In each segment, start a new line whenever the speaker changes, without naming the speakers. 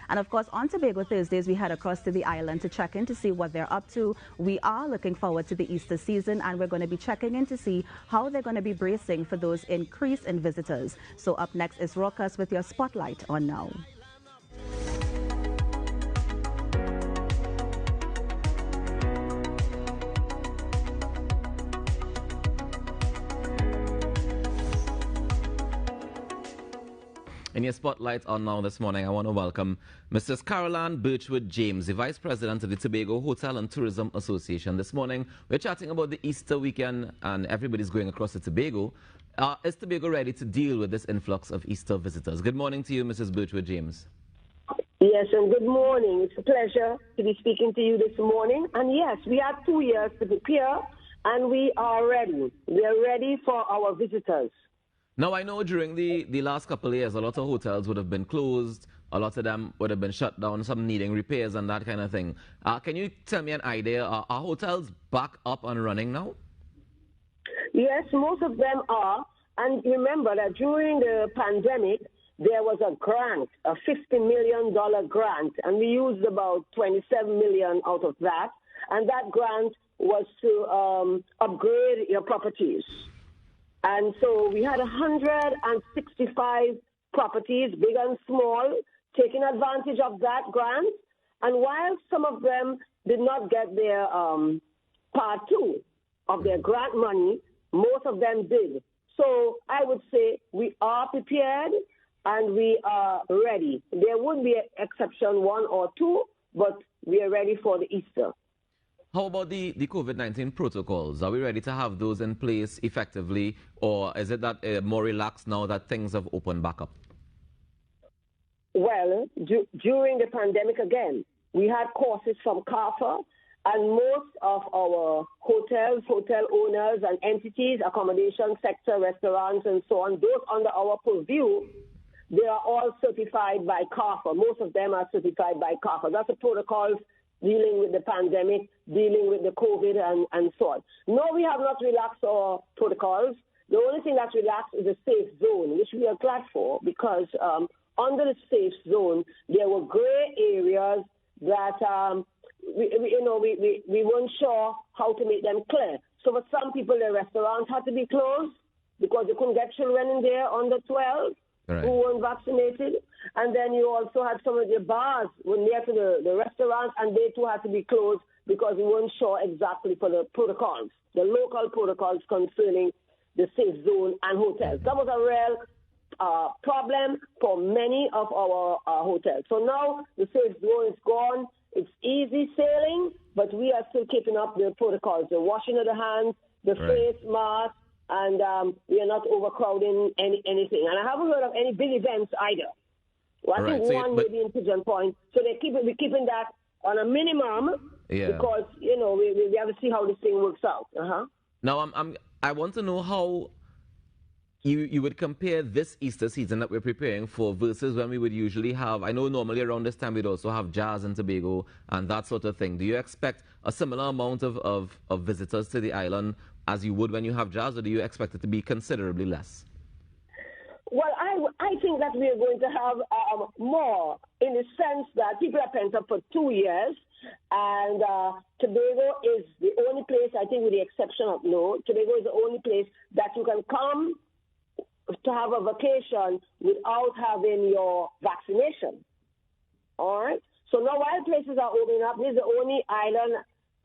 And of course, on Tobago Thursdays, we head across to the island to check in to see what they're up to. We are looking forward to the Easter season, and we're going to be checking in to see how they're going to be bracing for those increase in visitors. So up next is Rokas with your spotlight on Now.
In your spotlight on Now this morning, I want to welcome Mrs. Caroline Birchwood James, the Vice President of the Tobago Hotel and Tourism Association. This morning, we're chatting about the Easter weekend and everybody's going across to Tobago. Is Tobago ready to deal with this influx of Easter visitors? Good morning to you, Mrs. Birchwood James.
Yes, and good morning. It's a pleasure to be speaking to you this morning. And yes, we have 2 years to prepare, and we are ready. We are ready for our visitors.
Now, I know during the last couple of years, a lot of hotels would have been closed. A lot of them would have been shut down, some needing repairs and that kind of thing. Can you tell me an idea? Are hotels back up and running now?
Yes, most of them are. And remember that during the pandemic, there was a grant, a $50 million grant, and we used about $27 million out of that. And that grant was to upgrade your properties. And so we had 165 properties, big and small, taking advantage of that grant. And while some of them did not get their part two of their grant money, most of them did. So I would say we are prepared and we are ready. There would be an exception, one or two, but we are ready for the Easter.
How about the COVID-19 protocols? Are we ready to have those in place effectively, or is it that more relaxed now that things have opened back up?
Well, during the pandemic, again, we had courses from CARFA, and most of our hotels, hotel owners and entities, accommodation sector, restaurants, and so on, those under our purview, they are all certified by CARFA. Most of them are certified by CARFA. That's the protocols dealing with the pandemic, dealing with the COVID, and so on. No, we have not relaxed our protocols. The only thing that's relaxed is a safe zone, which we are glad for, because under the safe zone, there were gray areas that we weren't sure how to make them clear. So for some people, the restaurants had to be closed because they couldn't get children in there under 12. Right. Who weren't vaccinated. And then you also had some of the bars were near to the restaurants, and they too had to be closed because we weren't sure exactly for the protocols, the local protocols concerning the safe zone and hotels. That was a real problem for many of our hotels. So now the safe zone is gone. It's easy sailing, but we are still keeping up the protocols, the washing of the hands, the face mask, and we are not overcrowding anything. And I haven't heard of any big events either. Well, I think one maybe in Pigeon Point. So we're keeping that on a minimum because, we have to see how this thing works out.
Now, I want to know how you would compare this Easter season that we're preparing for versus when we would usually have, I know normally around this time we'd also have jazz in Tobago and that sort of thing. Do you expect a similar amount of visitors to the island as you would when you have jazz, or do you expect it to be considerably less?
Well, I think that we are going to have more in the sense that people are pent up for 2 years, and Tobago is the only place, I think with the exception of Tobago is the only place that you can come to have a vacation without having your vaccination. All right? So now while places are opening up, this is the only island,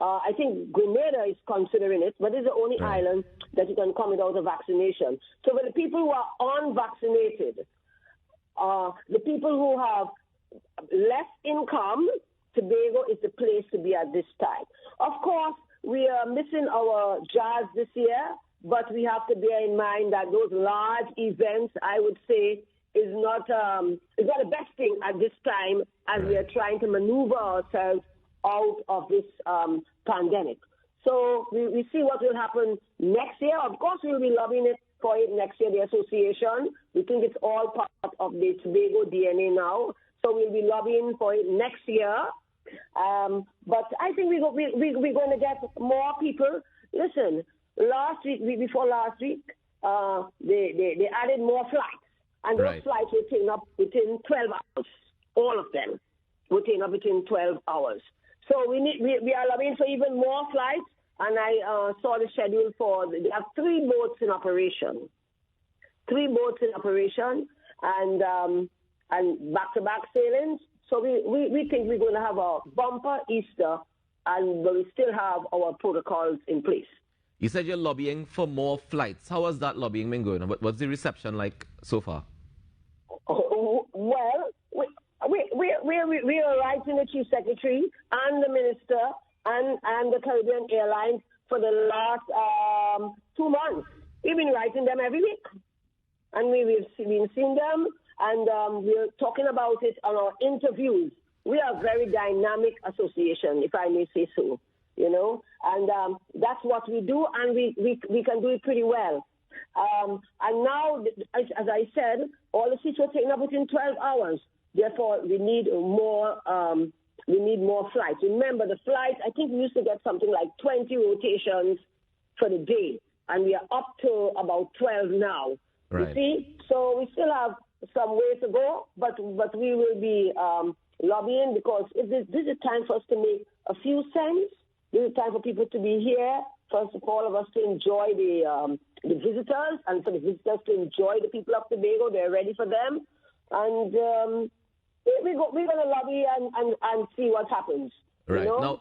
I think Grenada is considering it, but this is the only island that you can come without a vaccination. So for the people who are unvaccinated, the people who have less income, Tobago is the place to be at this time. Of course, we are missing our jazz this year, but we have to bear in mind that those large events, I would say, is not the best thing at this time as we are trying to maneuver ourselves out of this pandemic. So we see what will happen next year. Of course, we'll be lobbying it for it next year, the association. We think it's all part of the Tobago DNA now. So we'll be lobbying for it next year. But I think we're going to get more people. Listen, before last week, they added more flights. And those flights were taken up within 12 hours, all of them. will take up between 12 hours. So we are lobbying for even more flights, and I saw the schedule for, they have 3 boats in operation. 3 boats in operation, and back-to-back sailings. So we think we're going to have a bumper Easter, and we still have our protocols in place.
You said you're lobbying for more flights. How has that lobbying been going? What's the reception like so far?
Well, we are writing the Chief Secretary and the Minister and the Caribbean Airlines for the last 2 months. We've been writing them every week. And we've been seeing them, and we're talking about it on our interviews. We are a very dynamic association, if I may say so, you know, and that's what we do, and we can do it pretty well. And now, as I said, all the seats were taken up within 12 hours. Therefore, we need more flights. Remember, the flights, I think we used to get something like 20 rotations for the day, and we are up to about 12 now.
Right.
You see? So we still have some way to go, but we will be lobbying, because this is a time for us to make a few cents. This is time for people to be here. First of all, of us to enjoy the visitors, and for the visitors to enjoy the people of Tobago. They're ready for them. And we're going to lobby and see what happens.
Right.
You know?
Now,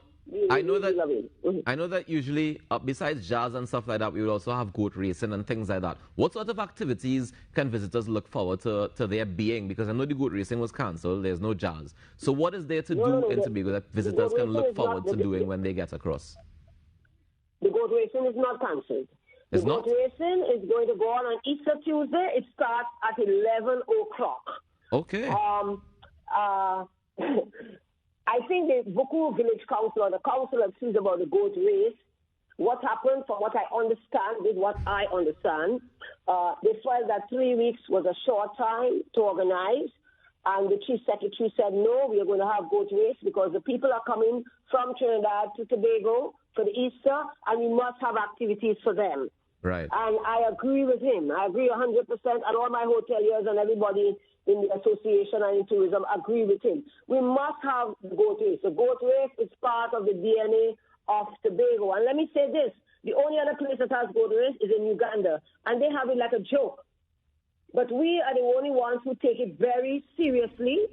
I know that usually, besides jazz and stuff like that, we will also have goat racing and things like that. What sort of activities can visitors look forward to there being? Because I know the goat racing was cancelled. There's no jazz. So what is there to do in Tobago that visitors can look forward to doing when they get across?
The goat racing is not cancelled. The goat racing is going to go on Easter Tuesday. It starts at 11 o'clock.
Okay.
I think the Buku Village Council, or the council that sees about the goat race, what happened, from what I understand, is what I understand. They felt that 3 weeks was a short time to organize, and the Chief Secretary said, no, we are going to have goat race because the people are coming from Trinidad to Tobago for the Easter, and we must have activities for them.
Right.
And I agree with him. I agree 100%, and all my hoteliers and everybody in the association and in tourism agree with him. We must have the goat race. The goat race is part of the DNA of Tobago. And let me say this, the only other place that has goat race is in Uganda, and they have it like a joke. But we are the only ones who take it very seriously,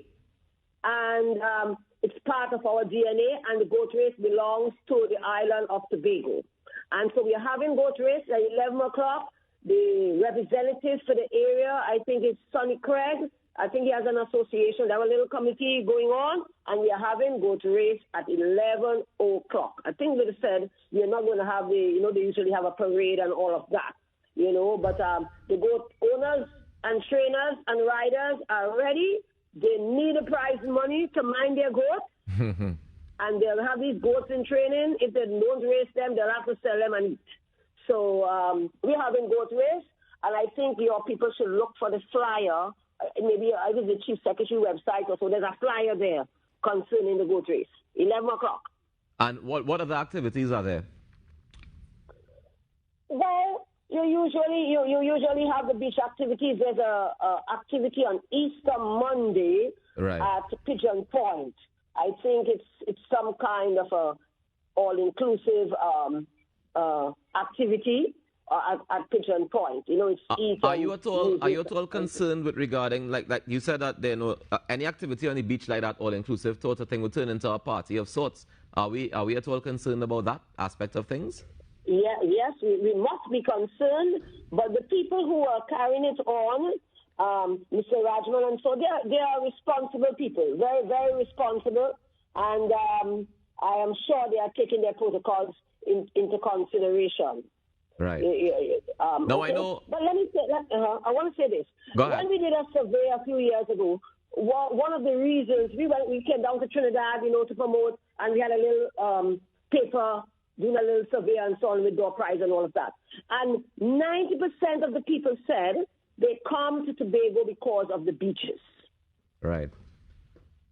and it's part of our DNA, and the goat race belongs to the island of Tobago. And so we are having goat race at 11 o'clock. The representative for the area, I think it's Sonny Craig. I think he has an association. They have a little committee going on, and we are having goat race at 11 o'clock. I think they said we are not going to have they usually have a parade and all of that, but the goat owners and trainers and riders are ready. They need a prize money to mind their goats, and they'll have these goats in training. If they don't race them, they'll have to sell them and eat. So we're having goat race, and I think your people should look for the flyer. Maybe I think the Chief Secretary website or so. There's a flyer there concerning the goat race. 11 o'clock.
And what other activities are there?
Well, you usually have the beach activities. There's a activity on Easter Monday at Pigeon Point. I think it's some kind of a all-inclusive activity at Pigeon Point. It's eating.
Are you at all concerned with regarding like you said that there no any activity on the beach like that all-inclusive sort of thing would turn into a party of sorts? Are we at all concerned about that aspect of things?
Yeah, yes, we must be concerned, but the people who are carrying it on, Mr. Rajman, and so they are responsible people, very, very responsible, and I am sure they are taking their protocols into consideration.
Right.
No,
okay. I know.
But let me say, I want to say this.
Go ahead.
When we did a survey a few years ago, one of the reasons we came down to Trinidad, to promote, and we had a little paper doing a little survey and so on with door prize and all of that. And 90% of the people said they come to Tobago because of the beaches.
Right.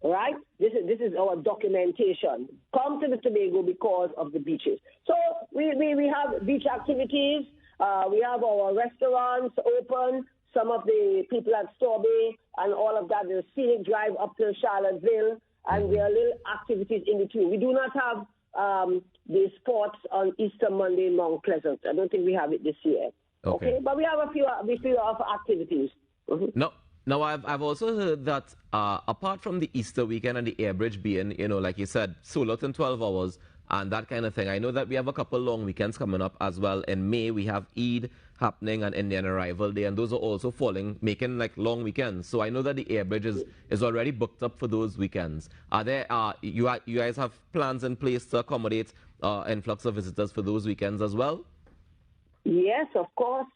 Right? This is our documentation. Come to the Tobago because of the beaches. So we have beach activities. We have our restaurants open. Some of the people at Store Bay and all of that. The scenic drive up to Charlottesville. and there are little activities in between. We do not have the sports on Easter Monday in Mount Pleasant. I don't think we have it this year. Okay, but we have a few of activities.
No. Now, I've also heard that apart from the Easter weekend and the Airbridge being, like you said, sold out in 12 hours and that kind of thing, I know that we have a couple long weekends coming up as well. In May, we have Eid happening and Indian Arrival Day, and those are also making like long weekends. So I know that the Airbridge is already booked up for those weekends. Are there, you guys have plans in place to accommodate influx of visitors for those weekends as well?
Yes, of course.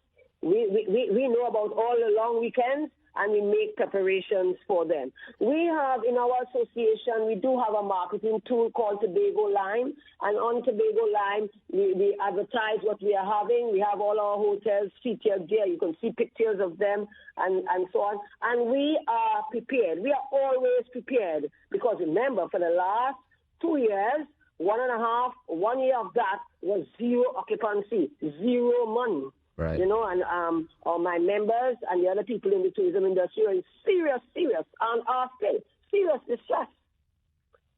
We know about all the long weekends, and we make preparations for them. We have, in our association, we do have a marketing tool called Tobago Line, and on Tobago Line, we advertise what we are having. We have all our hotels featured there. You can see pictures of them and so on. And we are prepared. We are always prepared because, remember, for the last 2 years, 1 year of that was zero occupancy, zero money.
Right.
And all my members and the other people in the tourism industry are in serious, and are still serious distress.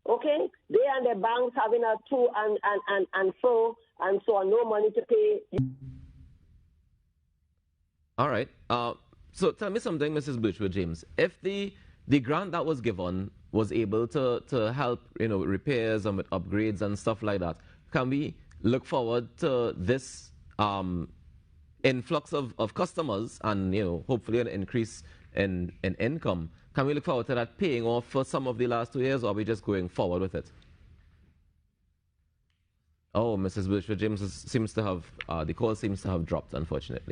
Okay? They and their banks having a to and fro, and so on, no money to pay.
All right. So tell me something, Mrs. Birchwood James. If the grant that was given was able to help, repairs and with upgrades and stuff like that, can we look forward to this influx of customers and, hopefully an increase in income? Can we look forward to that paying off for some of the last 2 years, or are we just going forward with it? Oh, Mrs. Birchwood James seems to have, the call seems to have dropped, unfortunately.